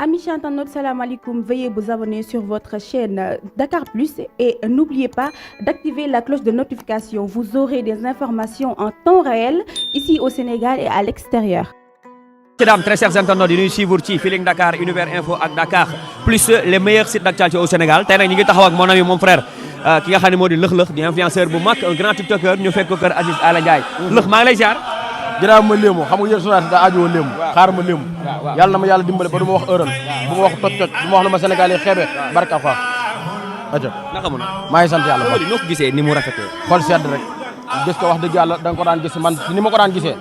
Amis internautes, salam alaikum. Veuillez vous abonner sur votre chaîne Dakar Plus et n'oubliez pas d'activer la cloche de notification. Vous aurez des informations en temps réel ici au Sénégal et à l'extérieur. Mesdames, très chers internautes yi ñuy suivre ci Feeling Dakar, Univers Info ak Dakar Plus les meilleurs sites d'actualité au Sénégal tey nag ñu ngi taxaw ak mon ami mon frère ki nga xam ne moo di lëx-lëx di influenceur bu mag un grand tiktoker ñu fekk ko kër Aziz Ala Ndiaye lëx maa ngi lay ziar. ginnaaw ma léemu xam nga yéen journaliste daa aajowoo léemu xaar ma léemu yàlla na ma yàlla dimbale ba du ma wax heure bu ma wax toj-toj du ma wax lu ma Sénégal yi xeebe barka fa aja naka mun maa ngi sant yàlla moo di noo ko gisee ni mu rafetee xol sedd rek gis ko wax dëgg yàlla da nga ko daan gis man ni ma ko daan gisee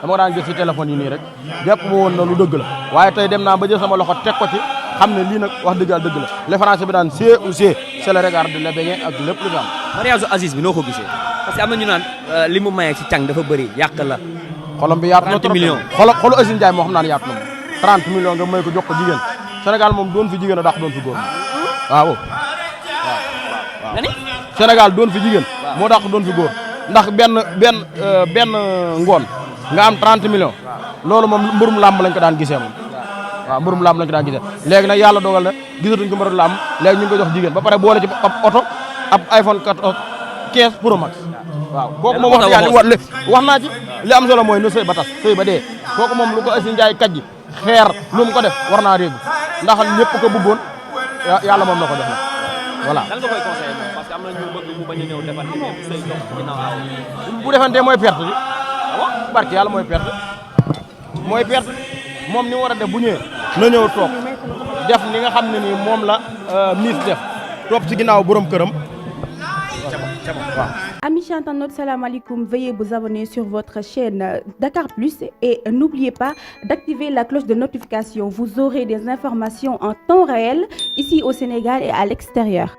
dama ko daan gis ci téléphone yi nii rek jàpp ma woon na lu dëgg la waaye tey dem naa ba jël sama loxo teg ko ci xam ne lii nag wax dëgg yàlla dëgg la le français bi daan C ou C c'est le regard de le beignet ak lépp lu am mariage Aziz bi noo ko gisee parce que am na ñu naan li mu mayee ci càng dafa bëri yàq la xolam bi yaatu na 30 millions xolu Aziz Ndiaye moo xam naa ne yaatu na moom 30 millions nga may ko jox ko jigéen Sénégal moom doon fi jigéen a dàq doon fi góor waaw nga ni Sénégal doon fi jigéen moo dàq doon fi góor ndax benn ngoon nga am 30 millions loolu moom mburum làmb lañ ko daan gisee moom waaw mburum làmb lañ ko daan gisee léegi nag yàlla dogal na gisatuñ ko mbaru làmb léegi ñu ngi ko jox jigéen ba pare boole ci ab oto ab iPhone 14 15 Pro Max waaw kooku moom wax yàlla wax naa ci li am solo mooy no sëy ba tas sëy ba dee kooku moom lu ko Aziz Ndiaye kajji xeer lu mu ko def war naa réegu ndax ñëpp ko bëggoon yàlla moom na ko def na voilà lan nga koy conseillé moom parce que am na ñu bëgg mu bañ a ñëw defante mais sëy dox ginnaaw aaw bu defantee mooy perte bi barke yàlla mooy perte moom ni mu war a def bu ñëwee na ñëw toog def li nga xam ne nii moom la miis def topp ci ginnaaw borom këram waaw. Amis internautes, salam alaikum. Veuillez vous abonner sur votre chaîne Dakar Plus et n'oubliez pas d'activer la cloche de notification. Vous aurez des informations en temps réel ici au Sénégal et à l'extérieur.